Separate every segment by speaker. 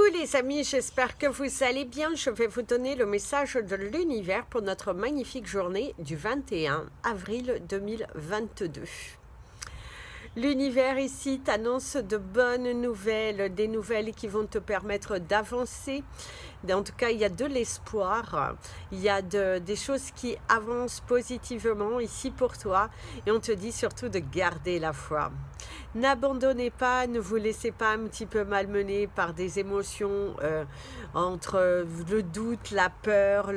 Speaker 1: Coucou les amis, j'espère que vous allez bien. Je vais vous donner le message de l'univers pour notre magnifique journée du 21 avril 2022. L'univers ici t'annonce de bonnes nouvelles, des nouvelles qui vont te permettre d'avancer. En tout cas, il y a de l'espoir, il y a des choses qui avancent positivement ici pour toi et on te dit surtout de garder la foi. N'abandonnez pas, ne vous laissez pas un petit peu malmener par des émotions entre le doute, la peur,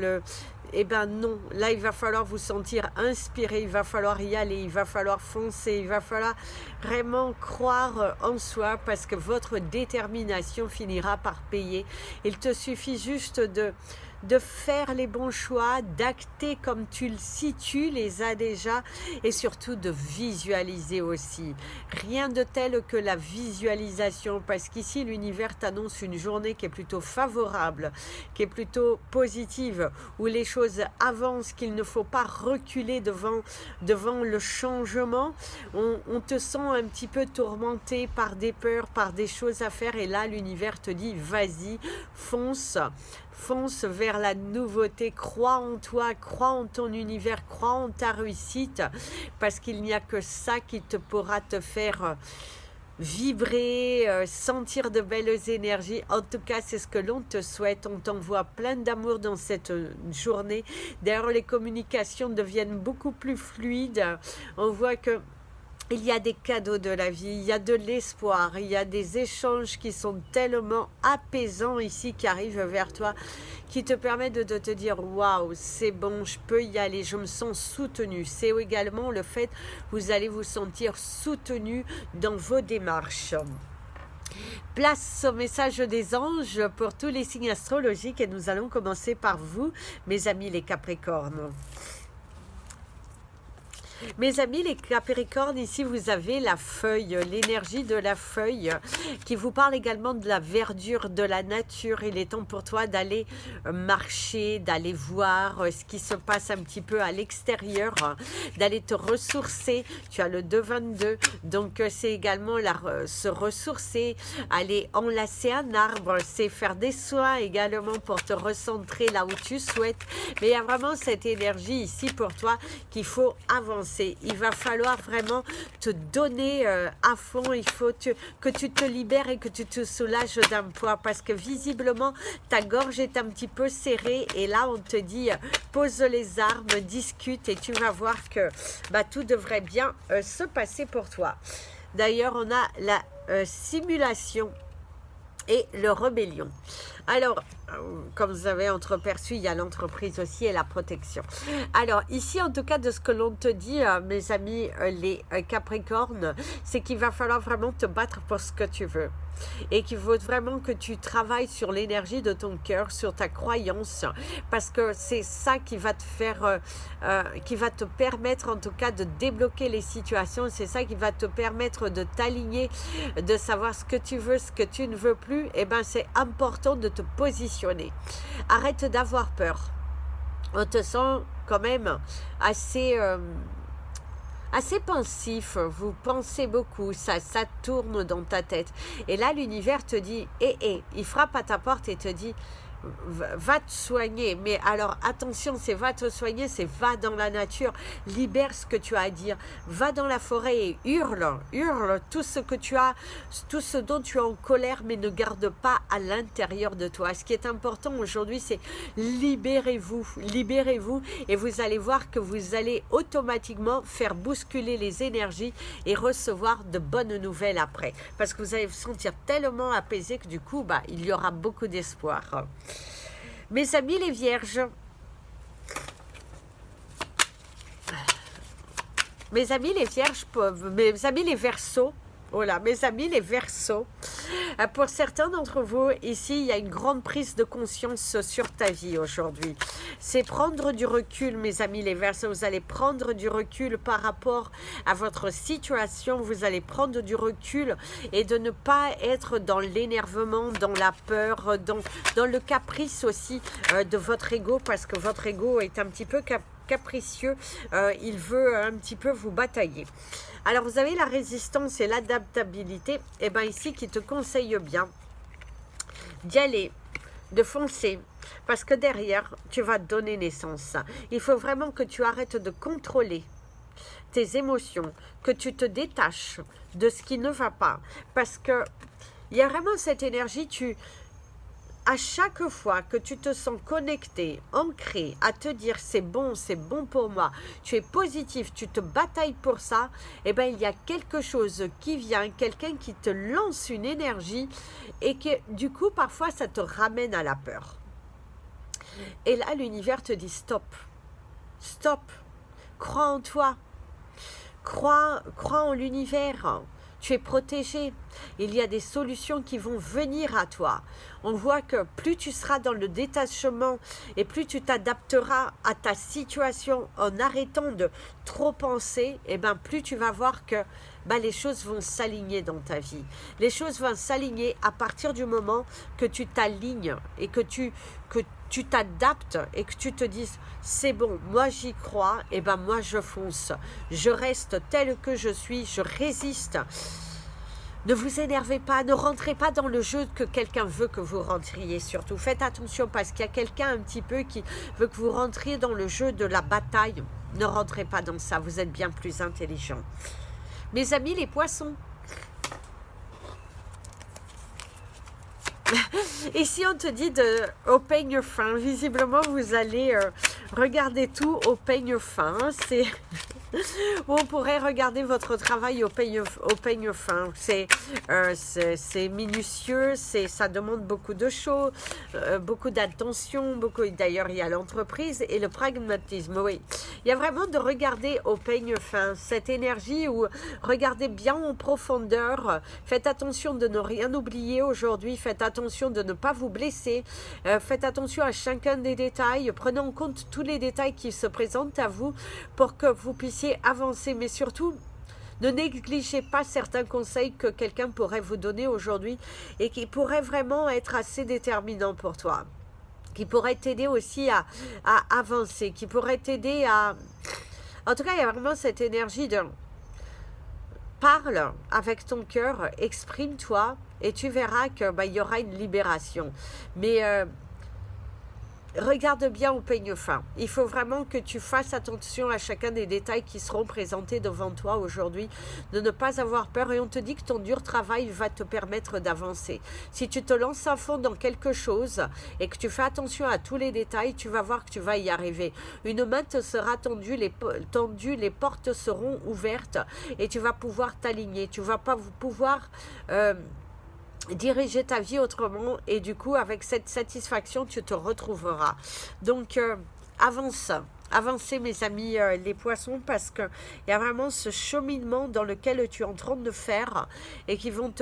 Speaker 1: Eh ben non, là il va falloir vous sentir inspiré, il va falloir y aller, il va falloir foncer, il va falloir vraiment croire en soi parce que votre détermination finira par payer. Il te suffit juste de faire les bons choix, d'acter comme si tu les as déjà et surtout de visualiser aussi. Rien de tel que la visualisation parce qu'ici l'univers t'annonce une journée qui est plutôt favorable, qui est plutôt positive, où les choses avancent, qu'il ne faut pas reculer devant le changement. On te sent un petit peu tourmenté par des peurs, par des choses à faire et là l'univers te dit vas-y, fonce vers la nouveauté, crois en toi, crois en ton univers, crois en ta réussite, parce qu'il n'y a que ça qui te pourra te faire vibrer, sentir de belles énergies. En tout cas, c'est ce que l'on te souhaite. On t'envoie plein d'amour dans cette journée. D'ailleurs, les communications deviennent beaucoup plus fluides. On voit que il y a des cadeaux de la vie, il y a de l'espoir, il y a des échanges qui sont tellement apaisants ici, qui arrivent vers toi, qui te permettent de te dire waouh, c'est bon, je peux y aller, je me sens soutenu. C'est également le fait que vous allez vous sentir soutenu dans vos démarches. Place au message des anges pour tous les signes astrologiques et nous allons commencer par vous, mes amis les Capricornes. Mes amis les Capricornes, ici vous avez la feuille, l'énergie de la feuille qui vous parle également de la verdure, de la nature. Il est temps pour toi d'aller marcher, d'aller voir ce qui se passe un petit peu à l'extérieur, d'aller te ressourcer. Tu as le 2-22, donc c'est également se ressourcer, aller enlacer un arbre, c'est faire des soins également pour te recentrer là où tu souhaites. Mais il y a vraiment cette énergie ici pour toi qu'il faut avancer. Il va falloir vraiment te donner à fond, il faut que tu te libères et que tu te soulages d'un poids parce que visiblement ta gorge est un petit peu serrée et là on te dit pose les armes, discute et tu vas voir que tout devrait bien se passer pour toi. D'ailleurs on a la simulation et le rébellion. Alors, comme vous avez entreperçu, il y a l'entreprise aussi et la protection. Alors, ici, en tout cas, de ce que l'on te dit, mes amis, les Capricornes, c'est qu'il va falloir vraiment te battre pour ce que tu veux. Et qu'il faut vraiment que tu travailles sur l'énergie de ton cœur, sur ta croyance, parce que c'est ça qui va te faire, qui va te permettre en tout cas de débloquer les situations, c'est ça qui va te permettre de t'aligner, de savoir ce que tu veux, ce que tu ne veux plus. Et ben c'est important de te positionner. Arrête d'avoir peur. On te sent quand même assez pensif, vous pensez beaucoup, ça tourne dans ta tête. Et là, l'univers te dit, il frappe à ta porte et te dit, va te soigner. Mais alors, attention, c'est va te soigner, c'est va dans la nature, libère ce que tu as à dire, va dans la forêt et hurle tout ce que tu as, tout ce dont tu es en colère, mais ne garde pas à l'intérieur de toi. Ce qui est important aujourd'hui, c'est libérez-vous et vous allez voir que vous allez automatiquement faire bousculer les énergies et recevoir de bonnes nouvelles après. Parce que vous allez vous sentir tellement apaisé que du coup, il y aura beaucoup d'espoir. Mes amis les vierges, mes amis les verseaux, voilà, mes amis les verseaux, pour certains d'entre vous, ici, il y a une grande prise de conscience sur ta vie aujourd'hui. C'est prendre du recul, mes amis les verseaux, vous allez prendre du recul par rapport à votre situation, vous allez prendre du recul et de ne pas être dans l'énervement, dans la peur, dans le caprice aussi de votre ego, parce que votre ego est un petit peu capricieux, il veut un petit peu vous batailler. Alors vous avez la résistance et l'adaptabilité, et bien ici qui te conseille bien d'y aller, de foncer, parce que derrière, tu vas donner naissance. Il faut vraiment que tu arrêtes de contrôler tes émotions, que tu te détaches de ce qui ne va pas, parce que il y a vraiment cette énergie, à chaque fois que tu te sens connecté, ancré, à te dire c'est bon pour moi, tu es positif, tu te batailles pour ça, eh bien il y a quelque chose qui vient, quelqu'un qui te lance une énergie et que du coup parfois ça te ramène à la peur. Et là l'univers te dit stop, stop, crois en toi, crois en l'univers. Tu es protégé. Il y a des solutions qui vont venir à toi. On voit que plus tu seras dans le détachement et plus tu t'adapteras à ta situation en arrêtant de trop penser, et ben plus tu vas voir que les choses vont s'aligner dans ta vie. Les choses vont s'aligner à partir du moment que tu t'alignes et que tu t'adaptes et que tu te dises c'est bon, moi j'y crois, et ben moi je fonce, je reste tel que je suis, je résiste. Ne vous énervez pas, ne rentrez pas dans le jeu que quelqu'un veut que vous rentriez surtout. Faites attention parce qu'il y a quelqu'un un petit peu qui veut que vous rentriez dans le jeu de la bataille. Ne rentrez pas dans ça, vous êtes bien plus intelligent. Mes amis les poissons, ici on te dit de au peigne fin. Visiblement vous allez regarder tout au peigne fin. C'est on pourrait regarder votre travail au peigne fin. C'est minutieux, ça demande beaucoup de choses, beaucoup d'attention, d'ailleurs il y a l'entreprise et le pragmatisme. Oui, il y a vraiment de regarder au peigne fin, cette énergie où regardez bien en profondeur. Faites attention de ne rien oublier aujourd'hui, faites attention de ne pas vous blesser, faites attention à chacun des détails, prenez en compte tous les détails qui se présentent à vous pour que vous puissiez avancer, mais surtout ne négligez pas certains conseils que quelqu'un pourrait vous donner aujourd'hui et qui pourraient vraiment être assez déterminants pour toi, qui pourraient t'aider aussi à avancer, qui pourraient t'aider à... En tout cas, il y a vraiment cette énergie de parle avec ton cœur, exprime-toi et tu verras que il y aura une libération. Mais regarde bien au peigne fin. Il faut vraiment que tu fasses attention à chacun des détails qui seront présentés devant toi aujourd'hui, de ne pas avoir peur. Et on te dit que ton dur travail va te permettre d'avancer. Si tu te lances à fond dans quelque chose et que tu fais attention à tous les détails, tu vas voir que tu vas y arriver. Une main te sera tendue, les portes seront ouvertes et tu vas pouvoir t'aligner. Tu vas pas pouvoir... diriger ta vie autrement et du coup avec cette satisfaction tu te retrouveras. Donc avancez mes amis les poissons, parce que il y a vraiment ce cheminement dans lequel tu es en train de faire et qui vont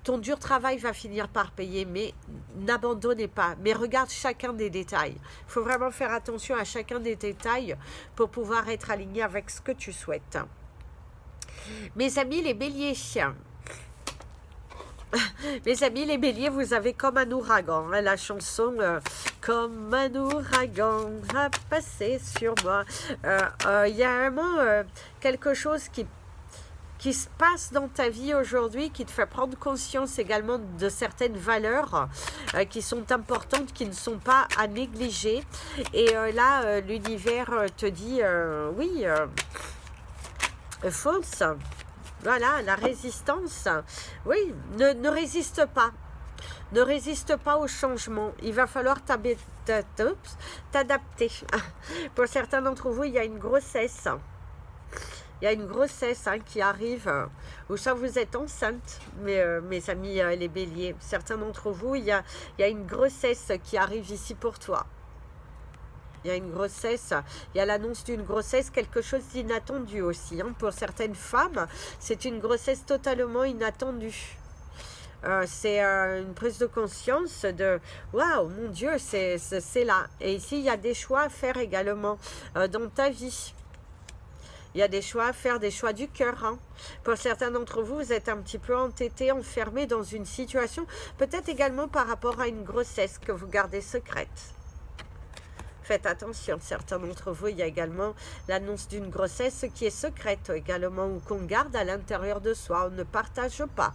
Speaker 1: ton dur travail va finir par payer, mais n'abandonnez pas, mais regarde chacun des détails. Il faut vraiment faire attention à chacun des détails pour pouvoir être aligné avec ce que tu souhaites. Mes amis les béliers, mes amis les béliers, vous avez comme un ouragan, hein, la chanson comme un ouragan a passé sur moi. Il y a vraiment quelque chose qui se passe dans ta vie aujourd'hui, qui te fait prendre conscience également de certaines valeurs qui sont importantes, qui ne sont pas à négliger. Et là, l'univers te dit, oui, fonce. Voilà, la résistance. Oui, ne résiste pas. Ne résiste pas au changement. Il va falloir t'adapter. Pour certains d'entre vous, il y a une grossesse. Il y a une grossesse qui arrive. Ou soit vous êtes enceinte, mes amis les béliers. Certains d'entre vous, il y a une grossesse qui arrive ici pour toi. Il y a une grossesse, il y a l'annonce d'une grossesse, quelque chose d'inattendu aussi. Pour certaines femmes, c'est une grossesse totalement inattendue. C'est une prise de conscience de « Waouh, mon Dieu, c'est là ». Et ici, il y a des choix à faire également dans ta vie. Il y a des choix à faire, des choix du cœur. Pour certains d'entre vous, vous êtes un petit peu entêtés, enfermés dans une situation, peut-être également par rapport à une grossesse que vous gardez secrète. Faites attention, certains d'entre vous, il y a également l'annonce d'une grossesse qui est secrète également, ou qu'on garde à l'intérieur de soi, on ne partage pas.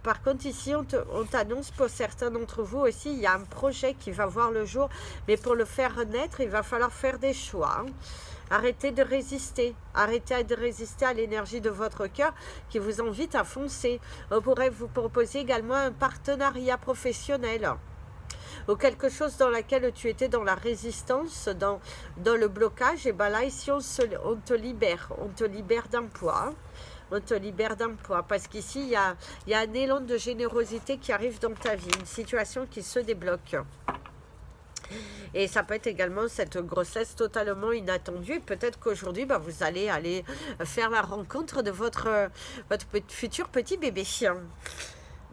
Speaker 1: Par contre, ici, on t'annonce pour certains d'entre vous aussi, il y a un projet qui va voir le jour, mais pour le faire naître, il va falloir faire des choix. Hein. Arrêtez de résister. Arrêtez de résister à l'énergie de votre cœur qui vous invite à foncer. On pourrait vous proposer également un partenariat professionnel ou quelque chose dans laquelle tu étais dans la résistance, dans le blocage. Et bien là, ici, on te libère. On te libère d'un poids. Hein. On te libère d'un poids. Parce qu'ici, il y a un élan de générosité qui arrive dans ta vie. Une situation qui se débloque. Et ça peut être également cette grossesse totalement inattendue. Peut-être qu'aujourd'hui, vous allez aller faire la rencontre de votre futur petit bébé.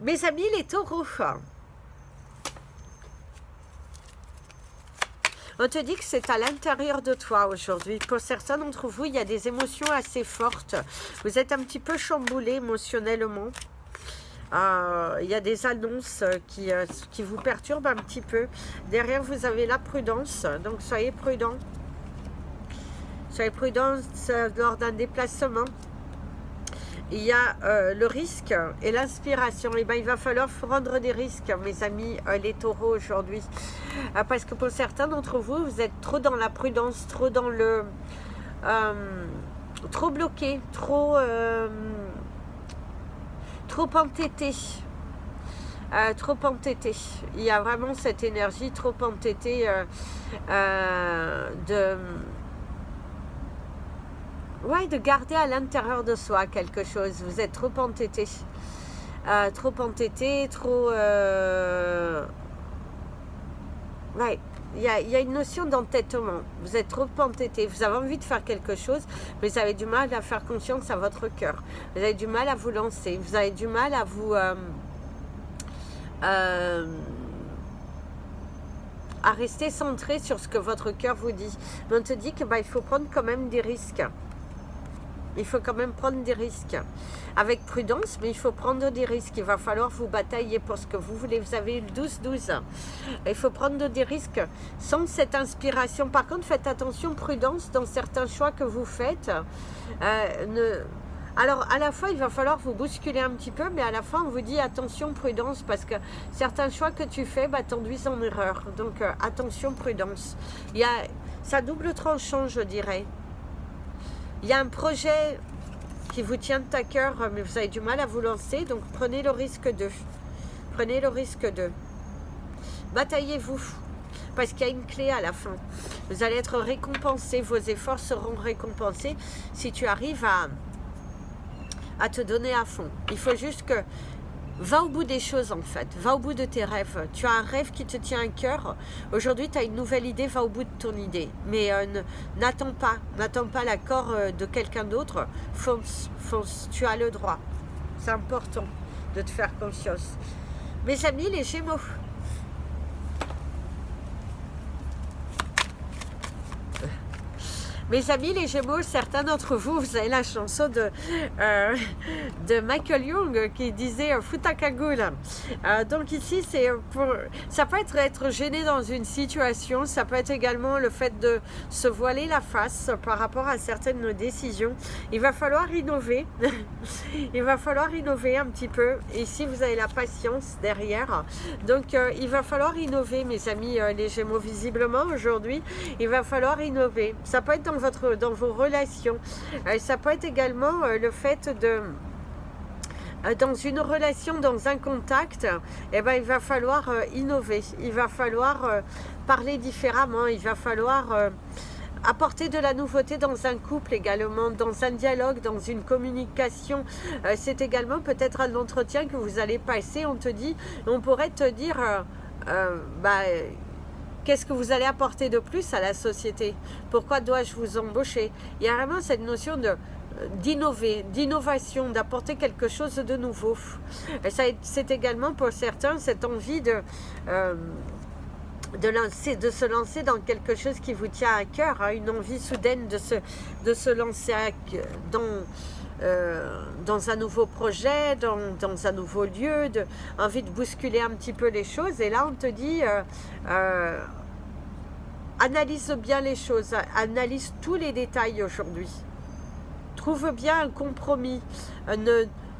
Speaker 1: Mes amis, les taureaux. On te dit que c'est à l'intérieur de toi aujourd'hui. Pour certains d'entre vous, il y a des émotions assez fortes. Vous êtes un petit peu chamboulé émotionnellement. Il y a des annonces qui vous perturbent un petit peu. Derrière, vous avez la prudence. Donc, soyez prudents. Soyez prudents lors d'un déplacement. Il y a le risque et l'inspiration. Et il va falloir prendre des risques, mes amis, les taureaux, aujourd'hui. Parce que pour certains d'entre vous, vous êtes trop dans la prudence, trop dans le... trop bloqué, trop entêté. Trop entêté. Il y a vraiment cette énergie trop entêtée de garder à l'intérieur de soi quelque chose. Vous êtes trop entêté. Trop entêté, trop... Il y a une notion d'entêtement. Vous êtes trop entêté. Vous avez envie de faire quelque chose, mais vous avez du mal à faire confiance à votre cœur. Vous avez du mal à vous lancer. Vous avez du mal à vous... à rester centré sur ce que votre cœur vous dit. Mais on te dit que il faut prendre quand même des risques. Il faut quand même prendre des risques. Avec prudence, mais il faut prendre des risques. Il va falloir vous batailler pour ce que vous voulez. Vous avez eu le 12-12. Il faut prendre des risques sans cette inspiration. Par contre, faites attention, prudence dans certains choix que vous faites. Alors, à la fois, il va falloir vous bousculer un petit peu, mais à la fin, on vous dit attention, prudence, parce que certains choix que tu fais t'enduisent en erreur. Donc, attention, prudence. Ça double tranchant, je dirais. Il y a un projet qui vous tient à cœur, mais vous avez du mal à vous lancer, donc prenez le risque de. Prenez le risque de. Bataillez-vous, parce qu'il y a une clé à la fin. Vous allez être récompensé, vos efforts seront récompensés si tu arrives à te donner à fond. Il faut juste que... Va au bout des choses en fait, va au bout de tes rêves. Tu as un rêve qui te tient à cœur. Aujourd'hui, tu as une nouvelle idée, va au bout de ton idée. Mais n'attends pas l'accord de quelqu'un d'autre. Fonce, tu as le droit. C'est important de te faire confiance. Mes amis, les Gémeaux. Mes amis les Gémeaux, certains d'entre vous, vous avez la chanson de Michael Young qui disait Futakagoul. Donc ici, ça peut être gêné dans une situation, ça peut être également le fait de se voiler la face par rapport à certaines décisions. Il va falloir innover. Il va falloir innover un petit peu. Et ici, vous avez la patience derrière. Donc, il va falloir innover, mes amis les Gémeaux, visiblement aujourd'hui. Il va falloir innover. Ça peut être dans vos relations. Ça peut être également le fait de... dans une relation, dans un contact, il va falloir innover. Il va falloir parler différemment. Il va falloir... apporter de la nouveauté dans un couple également, dans un dialogue, dans une communication. C'est également peut-être un entretien que vous allez passer. On pourrait te dire, qu'est-ce que vous allez apporter de plus à la société? Pourquoi dois-je vous embaucher? Il y a vraiment cette notion d'innover, d'innovation, d'apporter quelque chose de nouveau. C'est également pour certains cette envie de se lancer dans quelque chose qui vous tient à cœur, hein, une envie soudaine de se lancer dans un nouveau projet, dans un nouveau lieu, envie de bousculer un petit peu les choses. Et là, on te dit, analyse bien les choses, analyse tous les détails aujourd'hui. Trouve bien un compromis,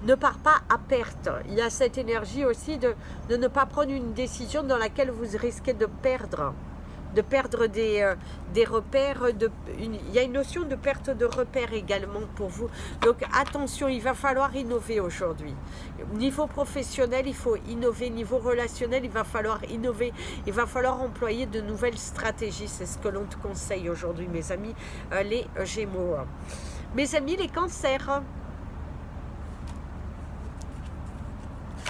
Speaker 1: ne part pas à perte. Il y a cette énergie aussi de ne pas prendre une décision dans laquelle vous risquez de perdre des repères. Il y a une notion de perte de repères également pour vous. Donc attention, il va falloir innover aujourd'hui. Niveau professionnel, il faut innover. Niveau relationnel, il va falloir innover. Il va falloir employer de nouvelles stratégies. C'est ce que l'on te conseille aujourd'hui, mes amis, les Gémeaux. Mes amis, les Cancers.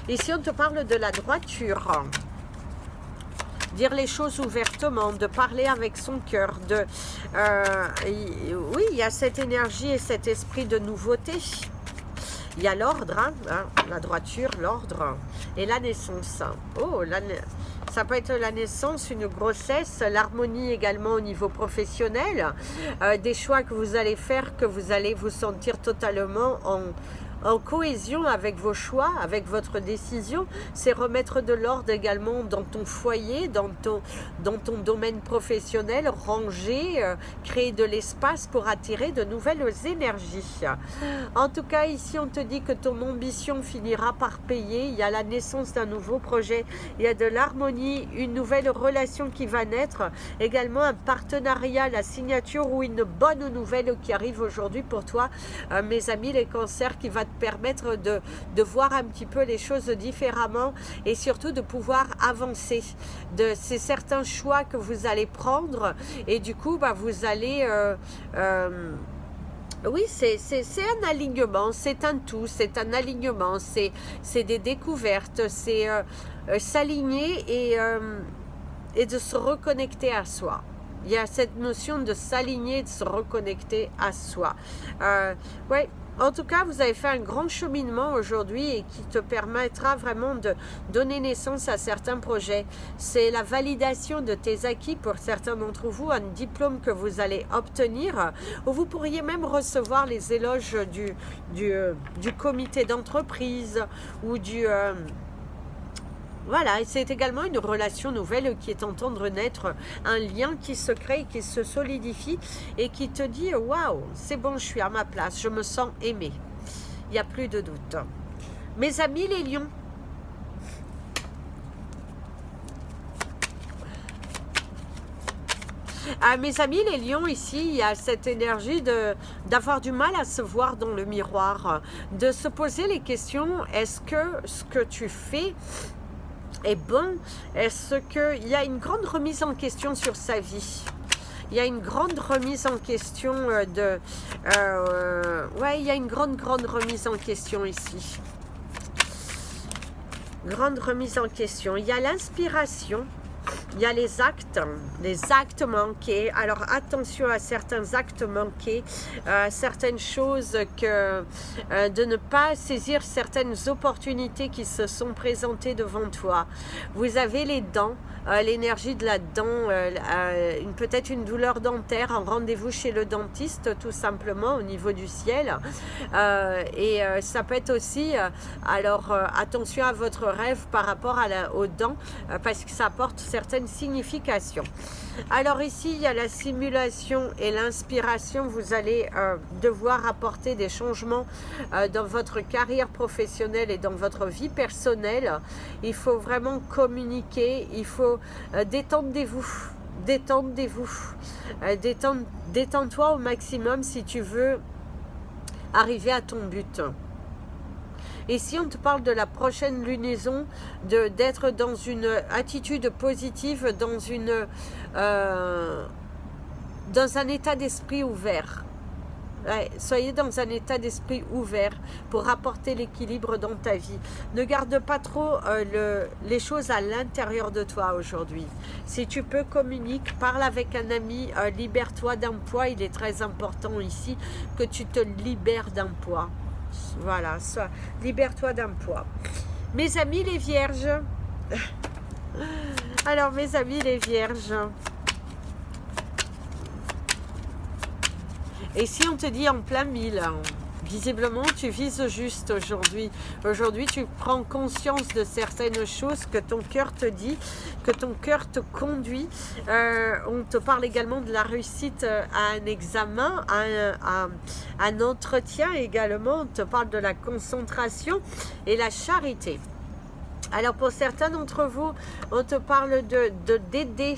Speaker 1: Ici, on te parle de la droiture. Dire les choses ouvertement, de parler avec son cœur. Oui, il y a cette énergie et cet esprit de nouveauté. Il y a l'ordre, la droiture, l'ordre et la naissance. Oh, ça peut être la naissance, une grossesse, l'harmonie également au niveau professionnel. Des choix que vous allez faire, que vous allez vous sentir totalement en cohésion avec vos choix, avec votre décision. C'est remettre de l'ordre également dans ton foyer, dans ton domaine professionnel, ranger, créer de l'espace pour attirer de nouvelles énergies. En tout cas, ici, on te dit que ton ambition finira par payer. Il y a la naissance d'un nouveau projet, il y a de l'harmonie, une nouvelle relation qui va naître, également un partenariat, la signature ou une bonne nouvelle qui arrive aujourd'hui pour toi, mes amis les Cancers, qui va te permettre de voir un petit peu les choses différemment et surtout de pouvoir avancer. C'est certains choix que vous allez prendre et du coup, vous allez... oui, c'est un alignement, c'est un tout, c'est un alignement, c'est des découvertes, c'est s'aligner et de se reconnecter à soi. Il y a cette notion de s'aligner, de se reconnecter à soi. Ouais. En tout cas, vous avez fait un grand cheminement aujourd'hui et qui te permettra vraiment de donner naissance à certains projets. C'est la validation de tes acquis pour certains d'entre vous, un diplôme que vous allez obtenir, ou vous pourriez même recevoir les éloges du comité d'entreprise ou du... Voilà, et c'est également une relation nouvelle qui est en train de naître, un lien qui se crée, qui se solidifie et qui te dit « Waouh, c'est bon, je suis à ma place, je me sens aimée. » Il n'y a plus de doute. Mes amis les lions, mes amis les lions, ici, il y a cette énergie d'avoir du mal à se voir dans le miroir, de se poser les questions, est-ce que ce que tu fais est bon? Est-ce qu'il y a une grande remise en question sur sa vie? Il y a une grande remise en question ouais, il y a une grande remise en question ici. Grande remise en question. Il y a l'inspiration. Il y a les actes manqués. Alors attention à certains actes manqués, certaines choses de ne pas saisir certaines opportunités qui se sont présentées devant toi. Vous avez les dents, l'énergie de la dent, peut-être une douleur dentaire, un rendez-vous chez le dentiste tout simplement au niveau du ciel. Ça peut être aussi, attention à votre rêve par rapport aux dents, parce que ça apporte certaines significations. Alors ici, il y a la simulation et l'inspiration. Vous allez devoir apporter des changements dans votre carrière professionnelle et dans votre vie personnelle. Il faut vraiment communiquer, il faut détendez-vous. Détends-toi au maximum si tu veux arriver à ton but. Et si on te parle de la prochaine lunaison, d'être dans une attitude positive, dans un état d'esprit ouvert. Ouais, soyez dans un état d'esprit ouvert pour apporter l'équilibre dans ta vie. Ne garde pas trop les choses à l'intérieur de toi aujourd'hui. Si tu peux, communique, parle avec un ami, libère-toi d'un poids. Il est très important ici que tu te libères d'un poids. Voilà, libère-toi d'un poids. Mes amis les vierges. Alors mes amis les vierges. Et si on te dit en plein mille, visiblement, tu vises juste aujourd'hui. Aujourd'hui, tu prends conscience de certaines choses que ton cœur te dit, que ton cœur te conduit. On te parle également de la réussite à un examen, à un entretien également. On te parle de la concentration et la charité. Alors pour certains d'entre vous, on te parle d'aider.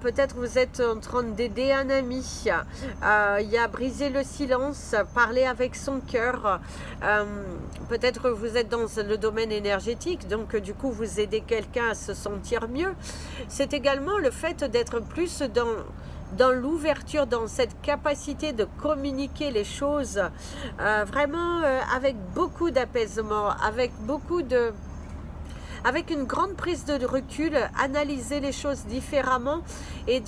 Speaker 1: Peut-être vous êtes en train d'aider un ami. Il y a briser le silence, parler avec son cœur. Peut-être que vous êtes dans le domaine énergétique, donc du coup vous aidez quelqu'un à se sentir mieux. C'est également le fait d'être plus dans l'ouverture, dans cette capacité de communiquer les choses vraiment avec beaucoup d'apaisement, avec une grande prise de recul, analyser les choses différemment et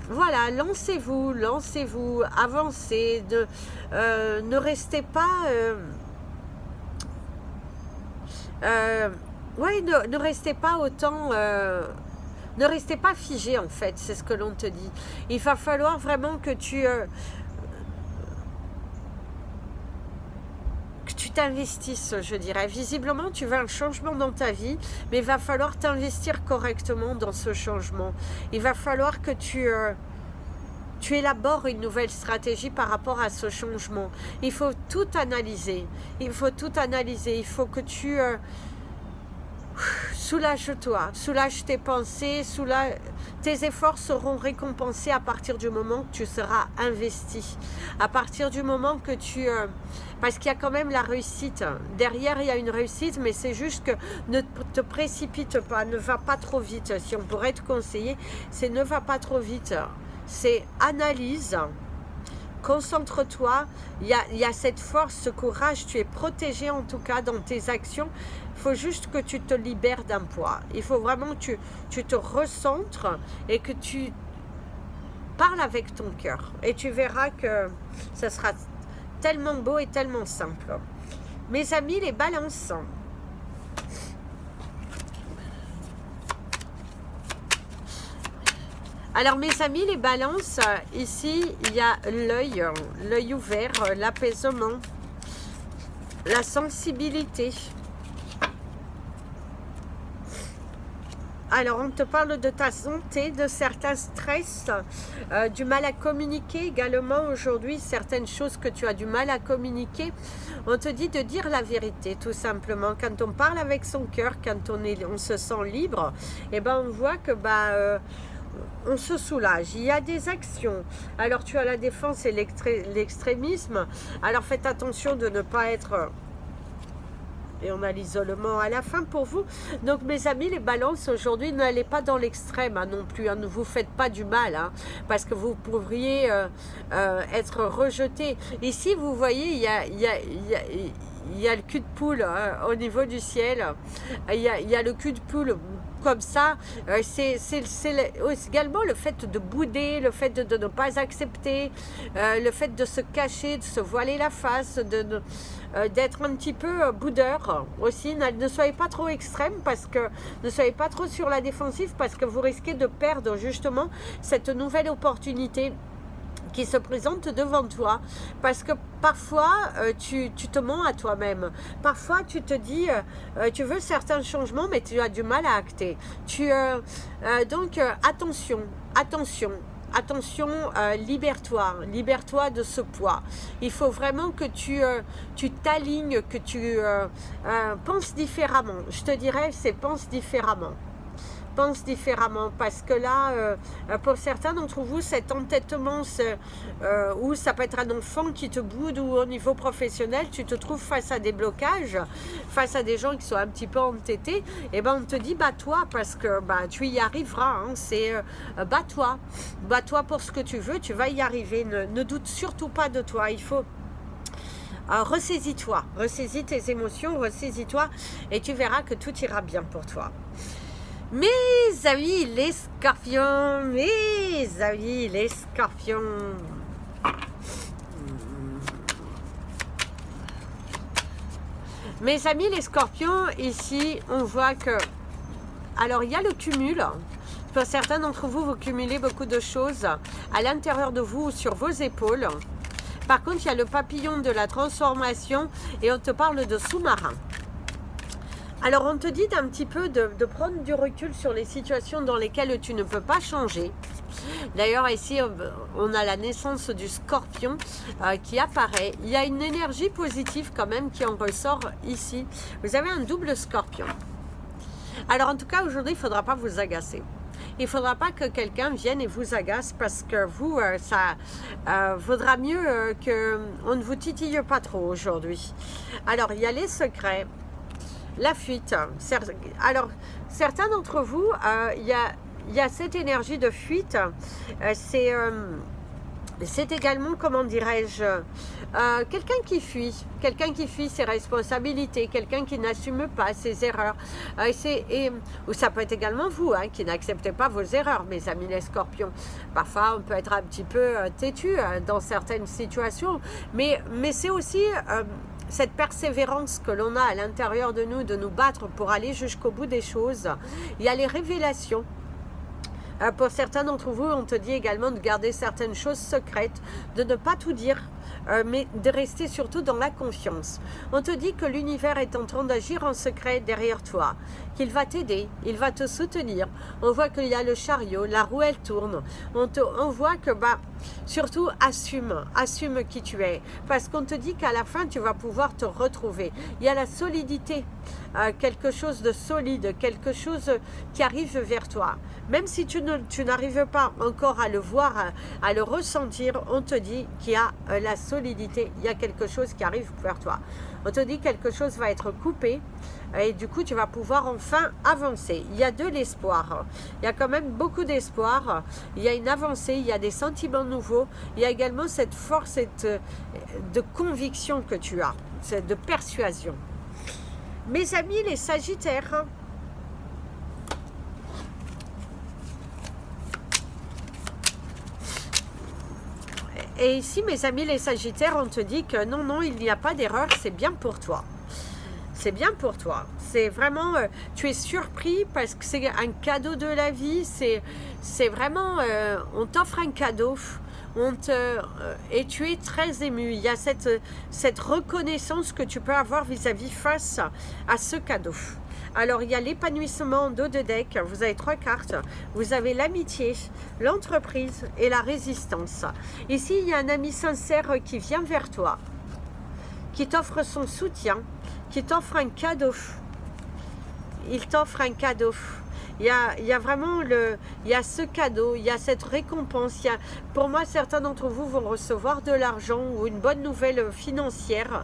Speaker 1: voilà, lancez-vous, avancez, ne restez pas, ne restez pas autant, ne restez pas figé en fait, c'est ce que l'on te dit. Il va falloir vraiment que tu t'investisses, je dirais. Visiblement, tu veux un changement dans ta vie, mais il va falloir t'investir correctement dans ce changement. Il va falloir que tu élabores une nouvelle stratégie par rapport à ce changement. Il faut tout analyser. Il faut que tu soulage-toi, soulage tes pensées, tes efforts seront récompensés à partir du moment que tu seras investi. À partir du moment que tu... parce qu'il y a quand même la réussite. Derrière, il y a une réussite, mais c'est juste que ne te précipite pas, ne va pas trop vite. Si on pourrait te conseiller, c'est ne va pas trop vite. C'est analyse, concentre-toi. Il y a cette force, ce courage. Tu es protégé en tout cas dans tes actions. Il faut juste que tu te libères d'un poids. Il faut vraiment que tu te recentres et que tu parles avec ton cœur. Et tu verras que ça sera tellement beau et tellement simple. Mes amis, les balances. Alors mes amis, les balances, ici, il y a l'œil ouvert, l'apaisement, la sensibilité. Alors, on te parle de ta santé, de certains stress, du mal à communiquer également aujourd'hui, certaines choses que tu as du mal à communiquer. On te dit de dire la vérité, tout simplement. Quand on parle avec son cœur, quand on se sent libre, eh ben, on voit que on se soulage. Il y a des actions. Alors, tu as la défense et l'extrémisme. Alors, faites attention de ne pas être... Et on a l'isolement à la fin pour vous. Donc mes amis, les balances, aujourd'hui, n'allez pas dans l'extrême non plus. Ne vous faites pas du mal, parce que vous pourriez être rejeté. Ici, vous voyez, il y a le cul de poule au niveau du ciel. Il y a le cul de poule comme ça. C'est également le fait de bouder, le fait de ne pas accepter, le fait de se cacher, de se voiler la face, d'être un petit peu boudeur aussi. Ne soyez pas trop extrême, parce que ne soyez pas trop sur la défensive, parce que vous risquez de perdre justement cette nouvelle opportunité qui se présente devant toi, parce que parfois tu te mens à toi-même, parfois tu te dis tu veux certains changements mais tu as du mal à acter, donc attention, libère-toi de ce poids. Il faut vraiment que tu t'alignes, que tu penses différemment. Je te dirais, c'est pense différemment. Pense différemment, parce que là, pour certains d'entre vous, cet entêtement, ou ça peut être un enfant qui te boude, ou au niveau professionnel, tu te trouves face à des blocages, face à des gens qui sont un petit peu entêtés, et ben on te dit bats-toi, parce que tu y arriveras, c'est bats-toi pour ce que tu veux, tu vas y arriver, ne doute surtout pas de toi, il faut... ressaisis-toi, ressaisis tes émotions, ressaisis-toi, et tu verras que tout ira bien pour toi. Mes amis les scorpions, Mes amis les scorpions, ici, on voit que... Alors, il y a le cumul. Pour certains d'entre vous, vous cumulez beaucoup de choses à l'intérieur de vous ou sur vos épaules. Par contre, il y a le papillon de la transformation et on te parle de sous-marin. Alors, on te dit d'un petit peu de prendre du recul sur les situations dans lesquelles tu ne peux pas changer. D'ailleurs, ici, on a la naissance du scorpion qui apparaît. Il y a une énergie positive quand même qui en ressort ici. Vous avez un double scorpion. Alors, en tout cas, aujourd'hui, il ne faudra pas vous agacer. Il ne faudra pas que quelqu'un vienne et vous agace parce que vous, ça vaudra mieux qu'on ne vous titille pas trop aujourd'hui. Alors, il y a les secrets. La fuite. Alors, certains d'entre vous, il y a cette énergie de fuite. C'est également, comment dirais-je, quelqu'un qui fuit ses responsabilités, quelqu'un qui n'assume pas ses erreurs. Ou ça peut être également vous, hein, qui n'acceptez pas vos erreurs, mes amis les scorpions. Parfois, on peut être un petit peu têtu dans certaines situations, mais c'est aussi cette persévérance que l'on a à l'intérieur de nous battre pour aller jusqu'au bout des choses. Il y a les révélations. Pour certains d'entre vous, on te dit également de garder certaines choses secrètes, de ne pas tout dire, mais de rester surtout dans la confiance. On te dit que l'univers est en train d'agir en secret derrière toi, qu'il va t'aider, il va te soutenir. On voit qu'il y a le chariot, la roue elle tourne. On voit que surtout assume qui tu es, parce qu'on te dit qu'à la fin tu vas pouvoir te retrouver. Il y a la solidité, quelque chose de solide, quelque chose qui arrive vers toi. Même si tu n'arrives pas encore à le voir, à le ressentir, on te dit qu'il y a la solidité, il y a quelque chose qui arrive vers toi. On te dit que quelque chose va être coupé et du coup tu vas pouvoir enfin avancer. Il y a de l'espoir, il y a quand même beaucoup d'espoir, il y a une avancée, il y a des sentiments nouveaux, il y a également cette force de conviction que tu as, de persuasion. Mes amis les Sagittaires, et ici, mes amis les Sagittaires, on te dit que non, il n'y a pas d'erreur, c'est bien pour toi. C'est bien pour toi. C'est vraiment, tu es surpris parce que c'est un cadeau de la vie. C'est vraiment, on t'offre un cadeau. Et tu es très ému. Il y a cette reconnaissance que tu peux avoir vis-à-vis face à ce cadeau. Alors, il y a l'épanouissement en dos de deck. Vous avez 3 cartes. Vous avez l'amitié, l'entreprise et la résistance. Ici, il y a un ami sincère qui vient vers toi, qui t'offre son soutien, qui t'offre un cadeau. Il t'offre un cadeau. Il y a vraiment il y a ce cadeau, il y a cette récompense. Pour moi, certains d'entre vous vont recevoir de l'argent ou une bonne nouvelle financière.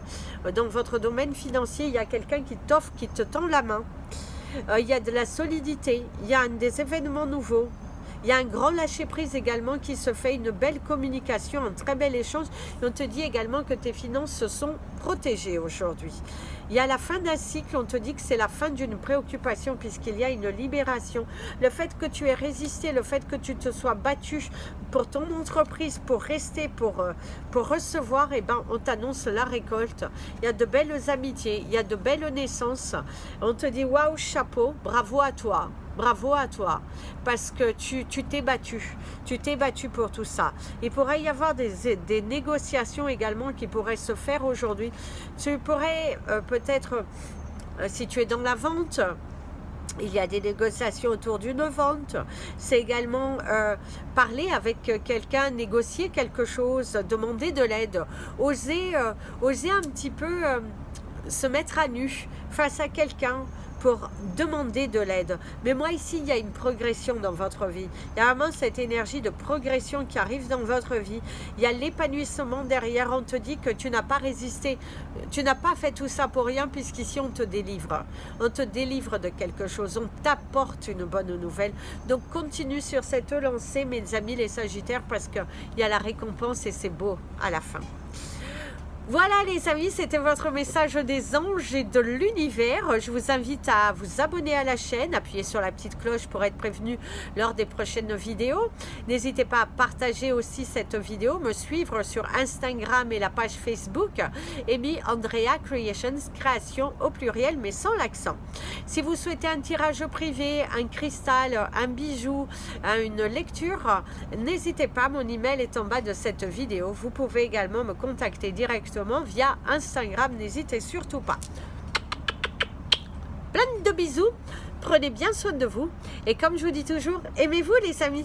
Speaker 1: Dans votre domaine financier, il y a quelqu'un qui t'offre, qui te tend la main. Il y a de la solidité, il y a des événements nouveaux. Il y a un grand lâcher-prise également qui se fait, une belle communication, un très bel échange. Et on te dit également que tes finances sont protégées aujourd'hui. Il y a la fin d'un cycle, on te dit que c'est la fin d'une préoccupation puisqu'il y a une libération. Le fait que tu aies résisté, le fait que tu te sois battu pour ton entreprise, pour rester, pour recevoir, eh ben, on t'annonce la récolte. Il y a de belles amitiés, il y a de belles naissances. On te dit waouh, chapeau, bravo à toi. Bravo à toi, parce que tu t'es battu pour tout ça. Il pourrait y avoir des négociations également qui pourraient se faire aujourd'hui. Tu pourrais peut-être, si tu es dans la vente, il y a des négociations autour d'une vente. C'est également parler avec quelqu'un, négocier quelque chose, demander de l'aide, oser un petit peu se mettre à nu face à quelqu'un, pour demander de l'aide. Mais moi ici, il y a une progression dans votre vie. Il y a vraiment cette énergie de progression qui arrive dans votre vie. Il y a l'épanouissement derrière. On te dit que tu n'as pas résisté. Tu n'as pas fait tout ça pour rien puisqu'ici, on te délivre. On te délivre de quelque chose. On t'apporte une bonne nouvelle. Donc, continue sur cette lancée, mes amis les Sagittaires, parce qu'il y a la récompense et c'est beau à la fin. Voilà les amis, c'était votre message des anges et de l'univers. Je vous invite à vous abonner à la chaîne, appuyer sur la petite cloche pour être prévenu lors des prochaines vidéos. N'hésitez pas à partager aussi cette vidéo, me suivre sur Instagram et la page Facebook Amy Andrea Creations, création au pluriel mais sans l'accent. Si vous souhaitez un tirage privé, un cristal, un bijou, une lecture, n'hésitez pas, mon email est en bas de cette vidéo. Vous pouvez également me contacter directement via Instagram, n'hésitez surtout pas. Plein de bisous, prenez bien soin de vous et comme je vous dis toujours, aimez-vous les amis.